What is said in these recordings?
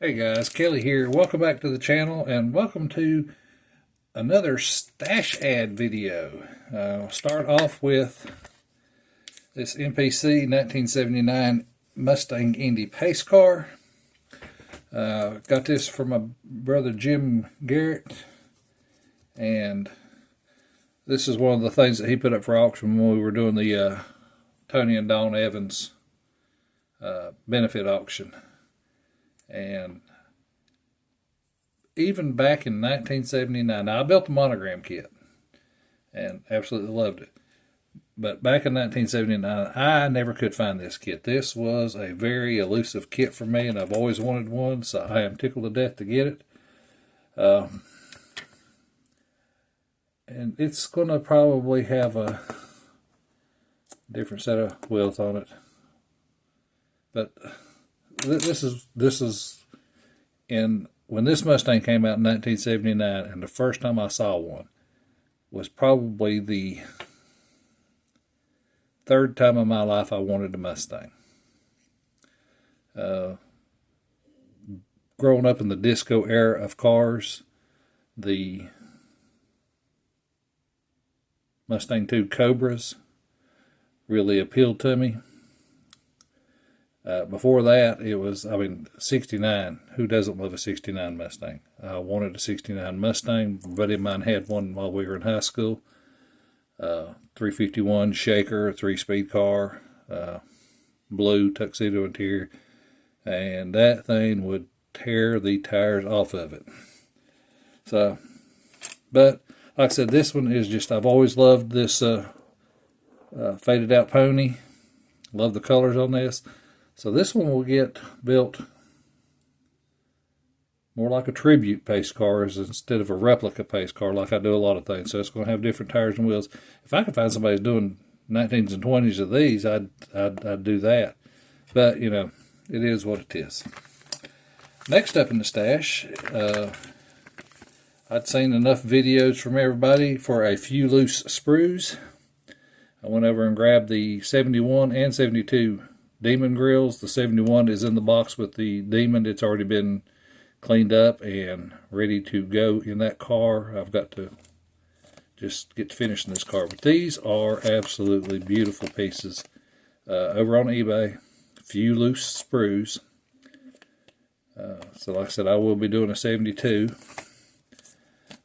Hey guys, Kelly here. Welcome back to the channel and welcome to another stash ad video. I'll start off with this MPC 1979 Mustang Indy pace car. Got this from my brother Jim Garrett, and this is one of the things that he put up for auction when we were doing the Tony and Dawn Evans benefit auction. And even back in 1979, now I built the monogram kit and absolutely loved it. But back in 1979, I never could find this kit. This was a very elusive kit for me, and I've always wanted one, so I am tickled to death to get it. And it's going to probably have a different set of wheels on it. But this is when this Mustang came out in 1979, and the first time I saw one was probably the third time in my life I wanted a Mustang. Growing up in the disco era of cars, the Mustang II Cobras really appealed to me. Before that, it was, 69. Who doesn't love a 69 Mustang? I wanted a 69 Mustang. A buddy of mine had one while we were in high school. 351 shaker, 3-speed car, blue tuxedo interior. And that thing would tear the tires off of it. So, but like I said, this one is just, I've always loved this faded out pony. Love the colors on this. So this one will get built more like a tribute pace car instead of a replica pace car, like I do a lot of things. So it's going to have different tires and wheels. If I could find somebody who's doing 19s and 20s of these, I'd do that. But, you know, it is what it is. Next up in the stash, I'd seen enough videos from everybody for a few loose sprues. I went over and grabbed the 71 and 72 Demon grills. The 71 is in the box with the Demon. It's already been cleaned up and ready to go in that car. I've got to just get to finishing this car. But these are absolutely beautiful pieces. Over on eBay, a few loose sprues. So like I said, I will be doing a 72.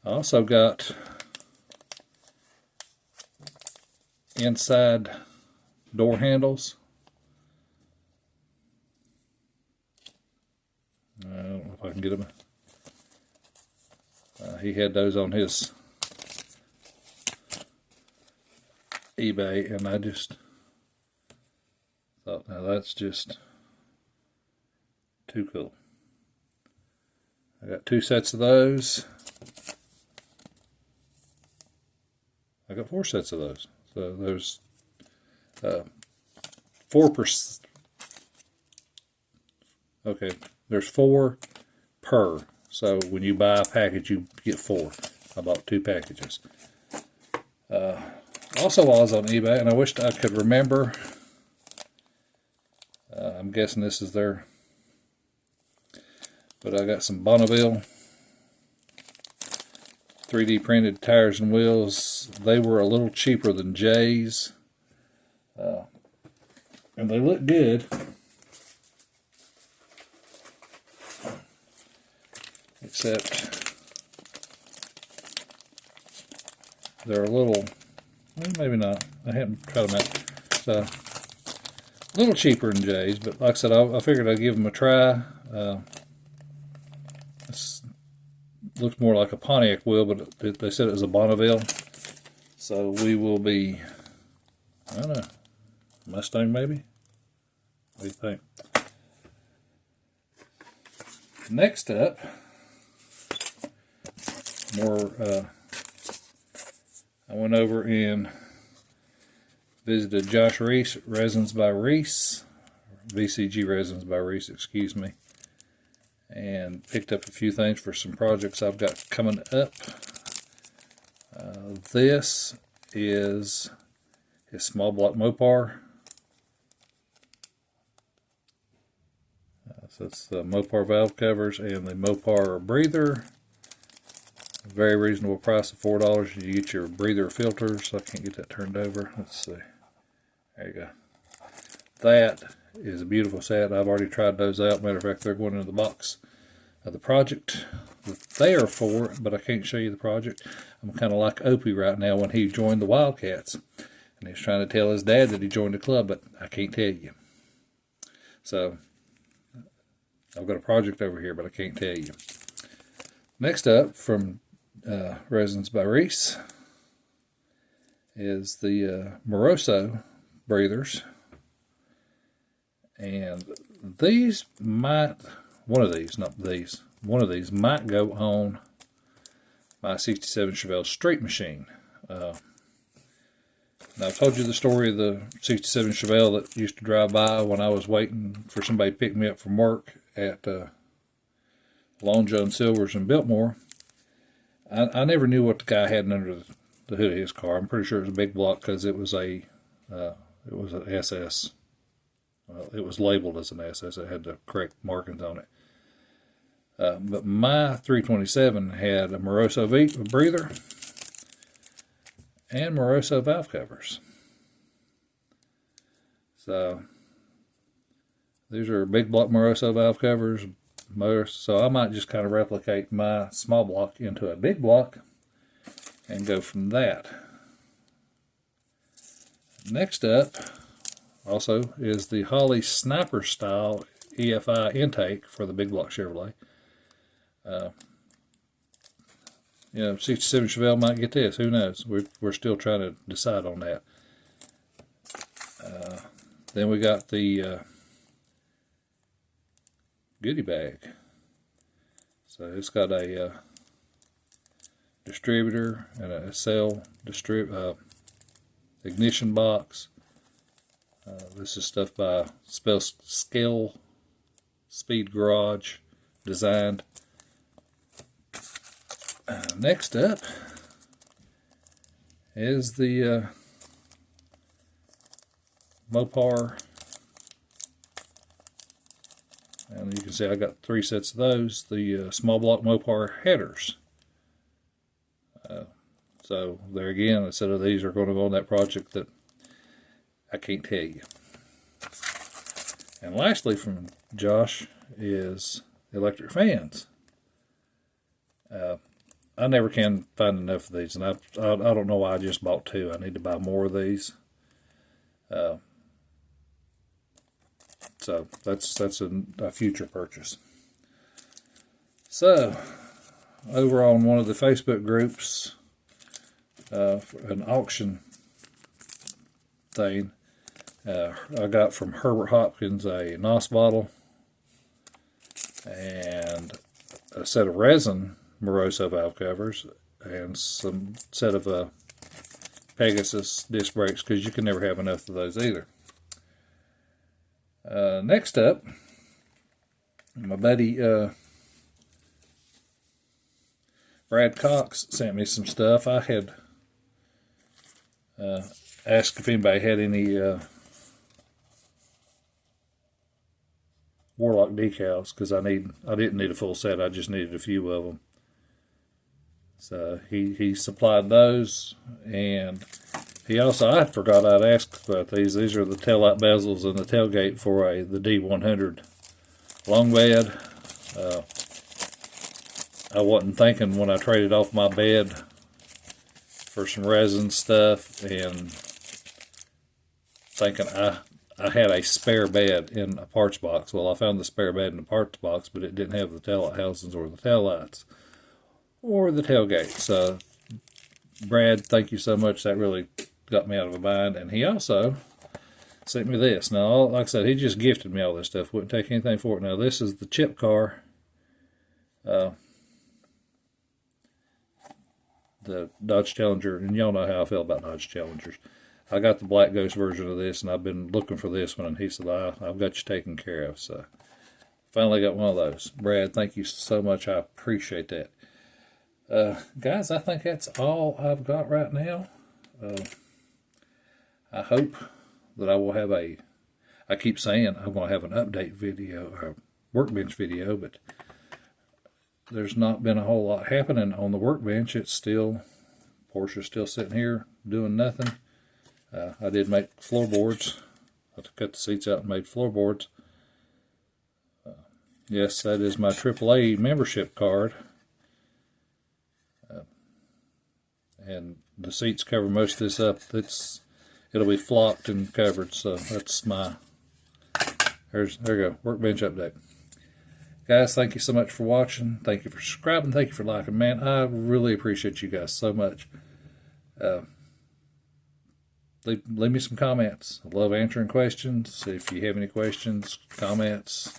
I also got inside door handles. I don't know if I can get them. He had those on his eBay, and I just thought, now that's just too cool. I got 2 sets of those. I got 4 sets of those. So there's 4%. Okay. There's 4 per. So when you buy a package, you get 4. I bought 2 packages. Also, while I was on eBay, and I wished I could remember, I'm guessing this is their, but I got some Bonneville 3D printed tires and wheels. They were a little cheaper than Jay's, and they look good. Except they're a little, well, maybe not. I haven't tried them out. So a little cheaper than Jay's, but like I said, I figured I'd give them a try. This looks more like a Pontiac wheel, but they said it was a Bonneville. So we will be, I don't know, Mustang maybe? What do you think? Next up, I went over and visited Josh Reese, Resins by Reese, VCG Resins by Reese, excuse me, and picked up a few things for some projects I've got coming up. This is his small block Mopar. So it's the Mopar valve covers and the Mopar breather. Very reasonable price of $4. You get your breather filters. I can't get that turned over. Let's see. There you go. That is a beautiful set. I've already tried those out. Matter of fact, they're going into the box of the project that they are for, but I can't show you the project. I'm kind of like Opie right now when he joined the Wildcats. And he's trying to tell his dad that he joined the club, but I can't tell you. So, I've got a project over here, but I can't tell you. Next up, from Resins by Reese, is the Moroso breathers. And these might, one of these might go on my 67 Chevelle street machine. Now, I've told you the story of the 67 Chevelle that used to drive by when I was waiting for somebody to pick me up from work at Long John Silver's in Biltmore. I never knew what the guy had under the hood of his car. I'm pretty sure it was a big block because it was an SS. Well, it was labeled as an SS. It had the correct markings on it. But my 327 had a Moroso breather and Moroso valve covers. So these are big block Moroso valve covers. So I might just kind of replicate my small block into a big block and go from that. Next up also is the Holley Sniper style EFI intake for the big block Chevrolet. You know, 67 Chevelle might get this. Who knows? We're still trying to decide on that. Then we got the goodie bag. So it's got a distributor and a cell ignition box. This is stuff by Scale Speed Garage designed. Next up is the Mopar, and you can see I got 3 sets of those, the small block Mopar headers. So there again, a set of these are going to go on that project that I can't tell you. And lastly from Josh is electric fans. I never can find enough of these, and I don't know why I just bought 2. I need to buy more of these. So that's a future purchase. So over on one of the Facebook groups, an auction thing, I got from Herbert Hopkins a NOS bottle and a set of resin Moroso valve covers and some set of Pegasus disc brakes, because you can never have enough of those either. Next up, my buddy Brad Cox sent me some stuff. I had asked if anybody had any Warlock decals, because I didn't need a full set. I just needed a few of them. So he supplied those, and he also, I forgot I'd asked about these. These are the taillight bezels and the tailgate for the D100 long bed. I wasn't thinking when I traded off my bed for some resin stuff, and thinking I had a spare bed in a parts box. Well, I found the spare bed in the parts box, but it didn't have the taillight housings or the taillights or the tailgate. So, Brad, thank you so much. That really got me out of a bind. And he also sent me this. Now, like I said, he just gifted me all this stuff. Wouldn't take anything for it. Now, this is the chip car. The Dodge Challenger. And y'all know how I feel about Dodge Challengers. I got the Black Ghost version of this, and I've been looking for this one. And he said, I've got you taken care of. So, finally got one of those. Brad, thank you so much. I appreciate that. Guys, I think that's all I've got right now. I hope that I will have I keep saying I'm going to have an update video, or workbench video, but there's not been a whole lot happening on the workbench. It's still, Porsche's still sitting here doing nothing. I did make floorboards. I cut the seats out and made floorboards. Yes, that is my AAA membership card. And the seats cover most of this up. It'll be flocked and covered, so that's my, there you go, workbench update. Guys, thank you so much for watching. Thank you for subscribing. Thank you for liking. Man, I really appreciate you guys so much. Leave me some comments. I love answering questions. If you have any questions, comments,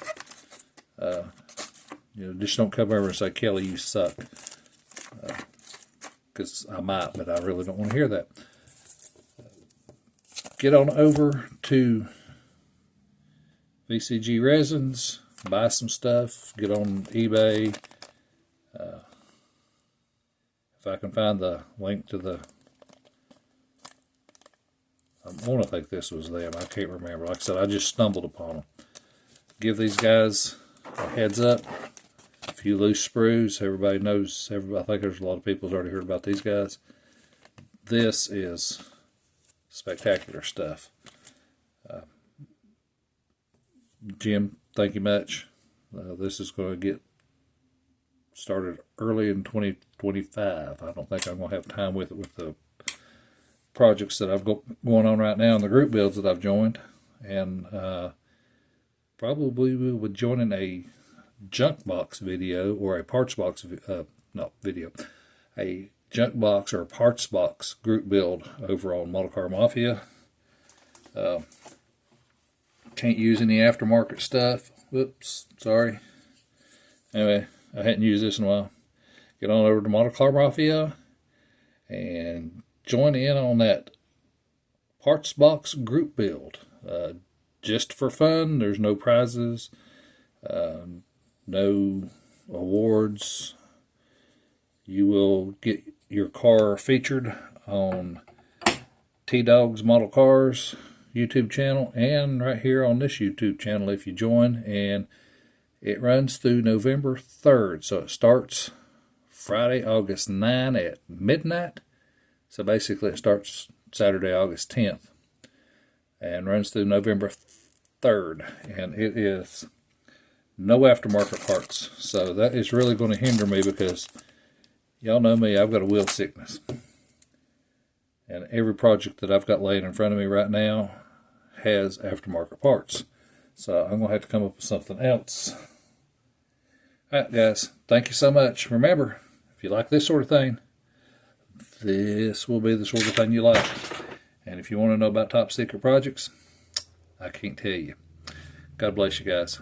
just don't come over and say, Kelly, you suck. Because I might, but I really don't want to hear that. Get on over to VCG Resins, buy some stuff, get on eBay. If I can find the link to the, I want to think this was them, I can't remember. Like I said, I just stumbled upon them. Give these guys a heads up. A few loose sprues, everybody knows, I think there's a lot of people who's already heard about these guys. This is spectacular stuff. Jim, thank you much. This is going to get started early in 2025. I don't think I'm going to have time with it with the projects that I've got going on right now and the group builds that I've joined. And probably will be joining a junk box video or a parts box, a junk box or a parts box group build over on Model Car Mafia. Can't use any aftermarket stuff. Whoops, sorry. Anyway, I hadn't used this in a while. Get on over to Model Car Mafia and join in on that parts box group build. Just for fun. There's no prizes, no awards. You will get your car featured on T-Dog's Model Cars YouTube channel and right here on this YouTube channel if you join, and it runs through November 3rd. So it starts Friday, August 9 at midnight. So basically it starts Saturday, August 10th and runs through November 3rd, and it is no aftermarket parts. So that is really going to hinder me because y'all know me, I've got a wheel sickness. And every project that I've got laying in front of me right now has aftermarket parts. So I'm going to have to come up with something else. Alright guys, thank you so much. Remember, if you like this sort of thing, this will be the sort of thing you like. And if you want to know about top secret projects, I can't tell you. God bless you guys.